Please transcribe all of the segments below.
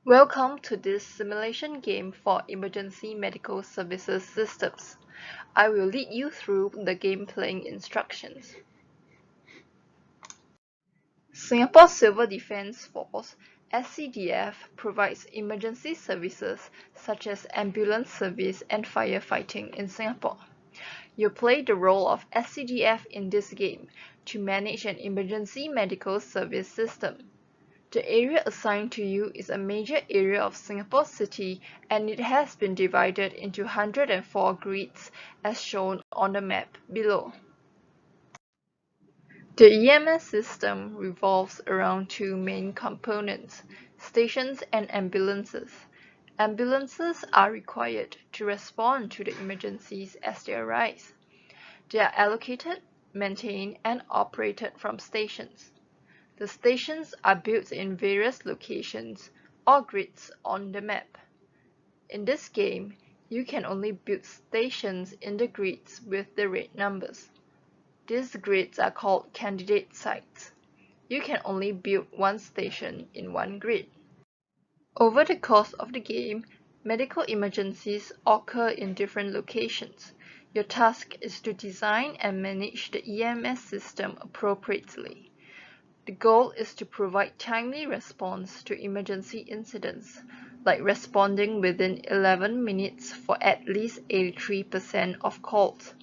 Welcome to this simulation game for emergency medical services systems. I will lead you through the game playing instructions. Singapore Civil Defence Force (SCDF) provides emergency services such as ambulance service and firefighting in Singapore. You play the role of SCDF in this game to manage an emergency medical service system. The area assigned to you is a major area of Singapore City and it has been divided into 104 grids as shown on the map below. The EMS system revolves around two main components, stations and ambulances. Ambulances are required to respond to the emergencies as they arise. They are allocated, maintained and operated from stations. The stations are built in various locations or grids on the map. In this game, you can only build stations in the grids with the red numbers. These grids are called candidate sites. You can only build one station in one grid. Over the course of the game, medical emergencies occur in different locations. Your task is to design and manage the EMS system appropriately. The goal is to provide timely response to emergency incidents, like responding within 11 minutes for at least 83% of calls.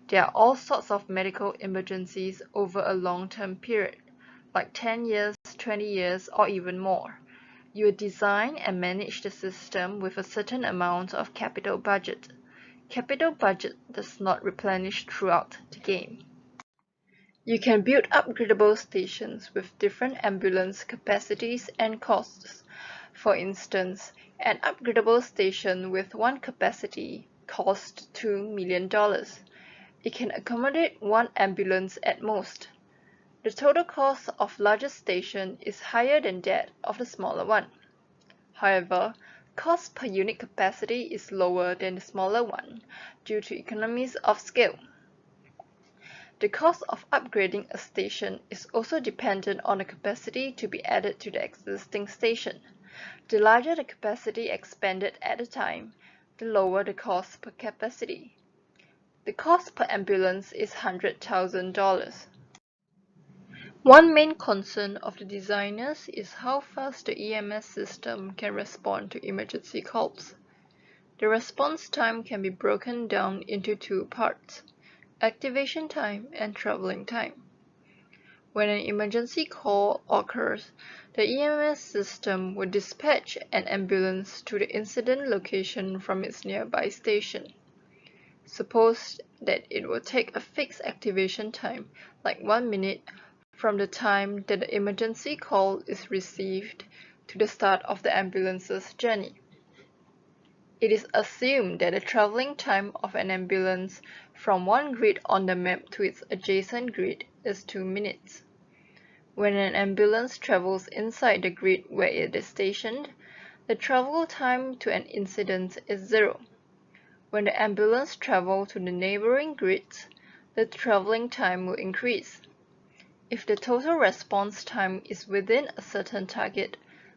There are all sorts of medical emergencies over a long-term period, like 10 years, 20 years, or even more. You design and manage the system with a certain amount of capital budget. Capital budget does not replenish throughout the game. You can build upgradable stations with different ambulance capacities and costs. For instance, an upgradable station with one capacity costs $2 million. It can accommodate one ambulance at most. The total cost of larger station is higher than that of the smaller one. However, cost per unit capacity is lower than the smaller one due to economies of scale. The cost of upgrading a station is also dependent on the capacity to be added to the existing station. The larger the capacity expanded at a time, the lower the cost per capacity. The cost per ambulance is $100,000. One main concern of the designers is how fast the EMS system can respond to emergency calls. The response time can be broken down into two parts: activation time and traveling time. When an emergency call occurs, the EMS system will dispatch an ambulance to the incident location from its nearby station. Suppose that it will take a fixed activation time, like 1 minute, from the time that the emergency call is received to the start of the ambulance's journey. It is assumed that the traveling time of an ambulance from one grid on the map to its adjacent grid is 2 minutes. When an ambulance travels inside the grid where it is stationed, the travel time to an incident is 0. When the ambulance travels to the neighboring grids, the traveling time will increase. If the total response time is within a certain target,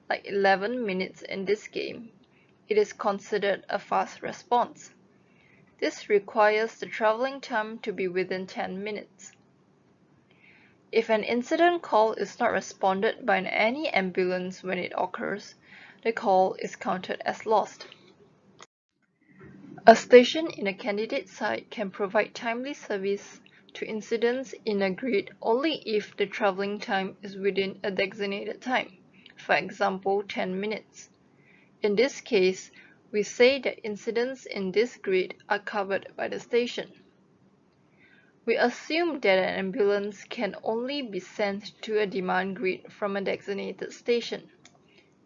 like 11 minutes in this game, it is considered a fast response. This requires the traveling time to be within 10 minutes. If an incident call is not responded by any ambulance when it occurs, the call is counted as lost. A station in a candidate site can provide timely service to incidents in a grid only if the traveling time is within a designated time, for example 10 minutes. In this case, we say that incidents in this grid are covered by the station. We assume that an ambulance can only be sent to a demand grid from a designated station.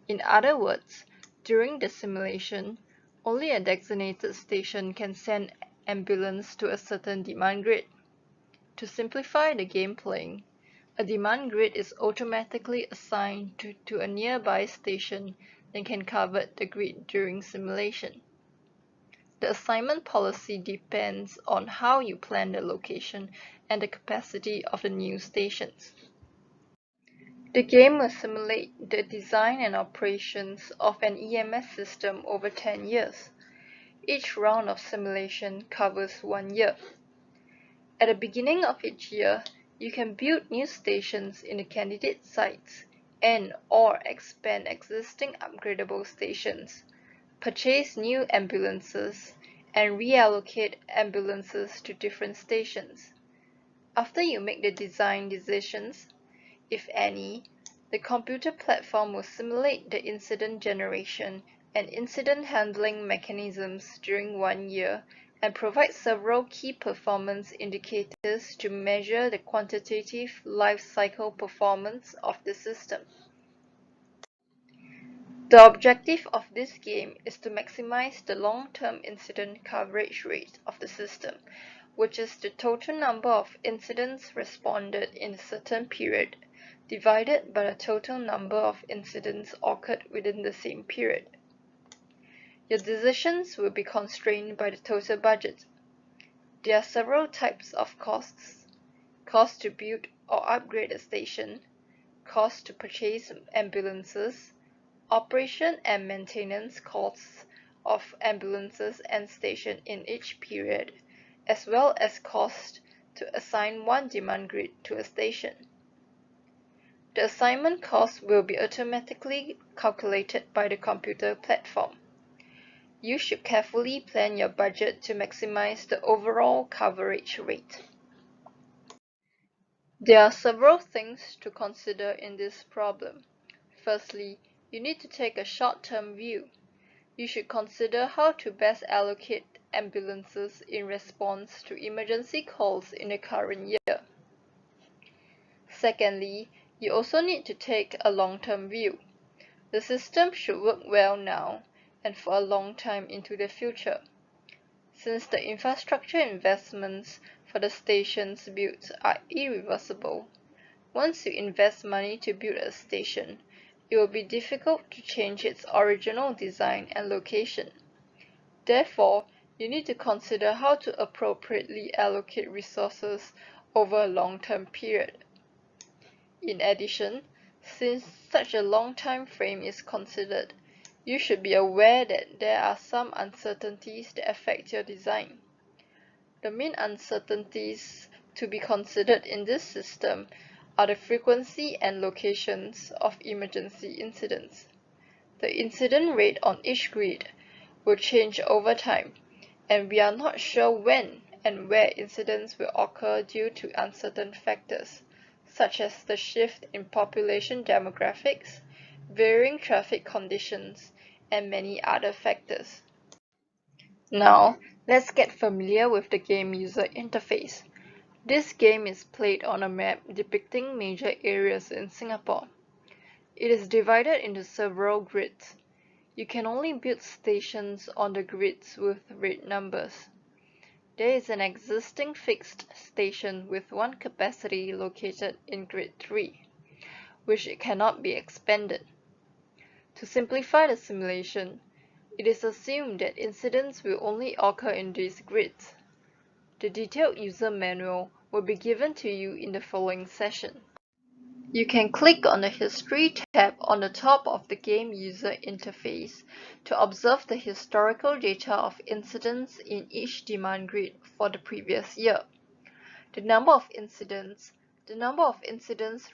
In other words, during the simulation, only a designated station can send ambulance to a certain demand grid. To simplify the game playing, a demand grid is automatically assigned to a nearby station and can cover the grid during simulation. The assignment policy depends on how you plan the location and the capacity of the new stations. The game will simulate the design and operations of an EMS system over 10 years. Each round of simulation covers 1 year. At the beginning of each year, you can build new stations in the candidate sites and/or expand existing upgradable stations, purchase new ambulances, and reallocate ambulances to different stations. After you make the design decisions, if any, the computer platform will simulate the incident generation and incident handling mechanisms during 1 year and provide several key performance indicators to measure the quantitative life cycle performance of the system. The objective of this game is to maximize the long-term incident coverage rate of the system, which is the total number of incidents responded in a certain period, divided by the total number of incidents occurred within the same period. Your decisions will be constrained by the total budget. There are several types of costs: cost to build or upgrade a station, cost to purchase ambulances, operation and maintenance costs of ambulances and station in each period, as well as cost to assign one demand grid to a station. The assignment cost will be automatically calculated by the computer platform. You should carefully plan your budget to maximize the overall coverage rate. There are several things to consider in this problem. Firstly, you need to take a short-term view. You should consider how to best allocate ambulances in response to emergency calls in the current year. Secondly, you also need to take a long-term view. The system should work well now and for a long time into the future. Since the infrastructure investments for the stations built are irreversible, once you invest money to build a station, it will be difficult to change its original design and location. Therefore, you need to consider how to appropriately allocate resources over a long-term period. In addition, since such a long time frame is considered, you should be aware that there are some uncertainties that affect your design. The main uncertainties to be considered in this system are the frequency and locations of emergency incidents. The incident rate on each grid will change over time, and we are not sure when and where incidents will occur due to uncertain factors, such as the shift in population demographics, varying traffic conditions, and many other factors. Now, let's get familiar with the game user interface. This game is played on a map depicting major areas in Singapore. It is divided into several grids. You can only build stations on the grids with red numbers. There is an existing fixed station with one capacity located in grid 3, which cannot be expanded. To simplify the simulation, it is assumed that incidents will only occur in these grids. The detailed user manual will be given to you in the following session. You can click on the History tab on the top of the game user interface to observe the historical data of incidents in each demand grid for the previous year. The number of incidents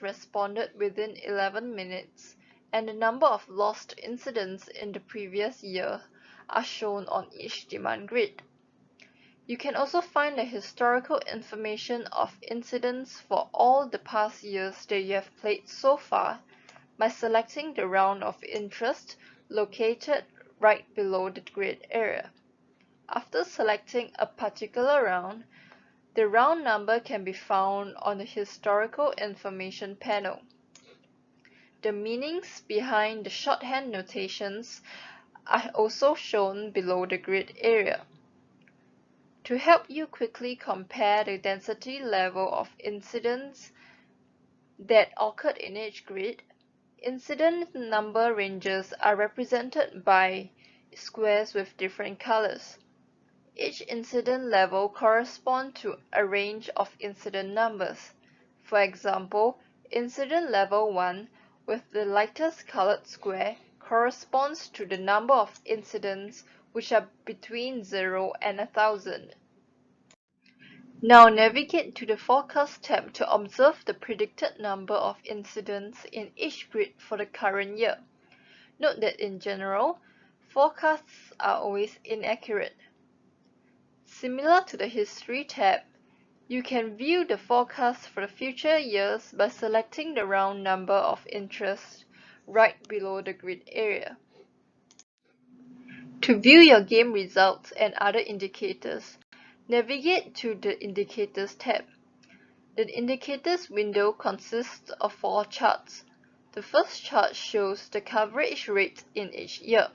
responded within 11 minutes, and the number of lost incidents in the previous year are shown on each demand grid. You can also find the historical information of incidents for all the past years that you have played so far by selecting the round of interest located right below the grid area. After selecting a particular round, the round number can be found on the historical information panel. The meanings behind the shorthand notations are also shown below the grid area. To help you quickly compare the density level of incidents that occurred in each grid, incident number ranges are represented by squares with different colors. Each incident level corresponds to a range of incident numbers. For example, Incident level 1 with the lightest colored square corresponds to the number of incidents which are between 0 and 1,000. Now navigate to the Forecast tab to observe the predicted number of incidents in each grid for the current year. Note that in general, forecasts are always inaccurate. Similar to the History tab, you can view the forecast for the future years by selecting the round number of interest right below the grid area. To view your game results and other indicators, navigate to the Indicators tab. The Indicators window consists of 4 charts. The first chart shows the coverage rate in each year.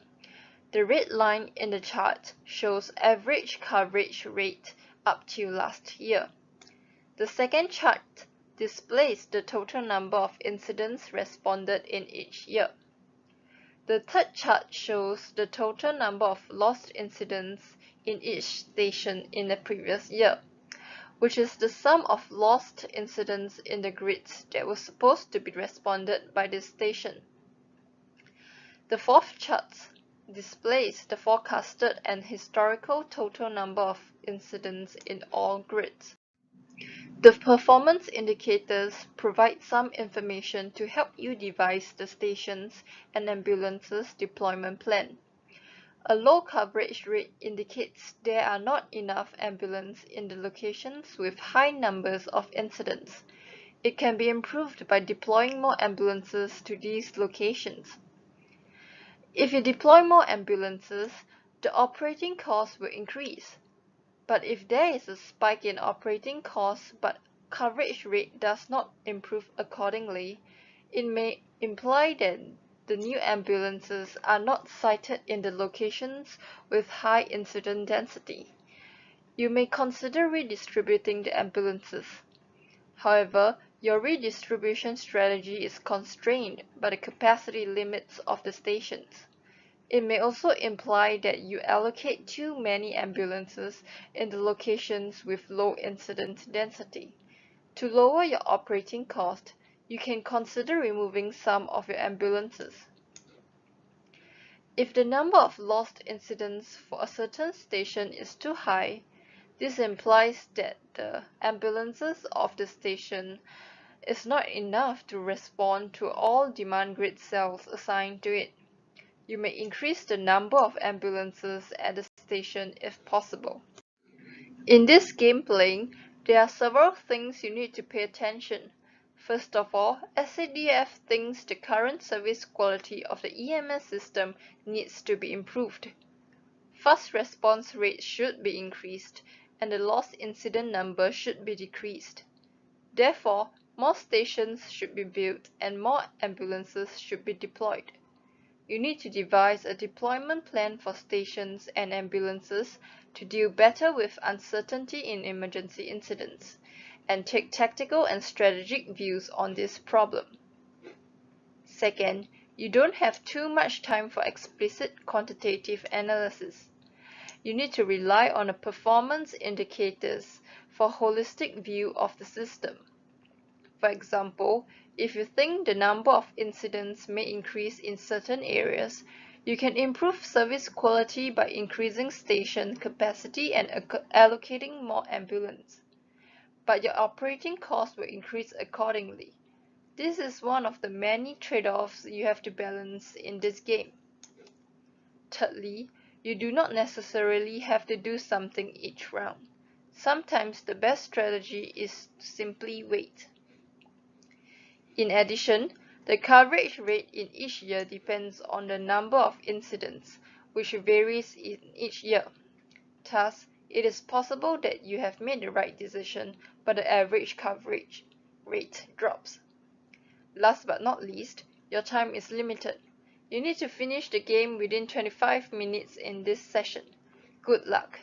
The red line in the chart shows average coverage rate up till last year. The second chart displays the total number of incidents responded in each year. The third chart shows the total number of lost incidents in each station in the previous year, which is the sum of lost incidents in the grids that were supposed to be responded by this station. The fourth chart displays the forecasted and historical total number of incidents in all grids. The performance indicators provide some information to help you devise the stations and ambulances deployment plan. A low coverage rate indicates there are not enough ambulances in the locations with high numbers of incidents. It can be improved by deploying more ambulances to these locations. If you deploy more ambulances, the operating costs will increase. But if there is a spike in operating costs but coverage rate does not improve accordingly, it may imply that the new ambulances are not sited in the locations with high incident density. You may consider redistributing the ambulances. However, your redistribution strategy is constrained by the capacity limits of the stations. It may also imply that you allocate too many ambulances in the locations with low incident density. To lower your operating cost, you can consider removing some of your ambulances. If the number of lost incidents for a certain station is too high, this implies that the ambulances of the station is not enough to respond to all demand grid cells assigned to it. You may increase the number of ambulances at the station if possible. In this game playing, there are several things you need to pay attention. First of all, SCDF thinks the current service quality of the EMS system needs to be improved. Fast response rate should be increased, and the lost incident number should be decreased. Therefore, more stations should be built and more ambulances should be deployed. You need to devise a deployment plan for stations and ambulances to deal better with uncertainty in emergency incidents, and take tactical and strategic views on this problem. Second, you don't have too much time for explicit quantitative analysis. You need to rely on the performance indicators for a holistic view of the system. For example, if you think the number of incidents may increase in certain areas, you can improve service quality by increasing station capacity and allocating more ambulance. But your operating costs will increase accordingly. This is one of the many trade-offs you have to balance in this game. Thirdly, you do not necessarily have to do something each round. Sometimes the best strategy is to simply wait. In addition, the coverage rate in each year depends on the number of incidents, which varies in each year. Thus, it is possible that you have made the right decision, but the average coverage rate drops. Last but not least, your time is limited. You need to finish the game within 25 minutes in this session. Good luck!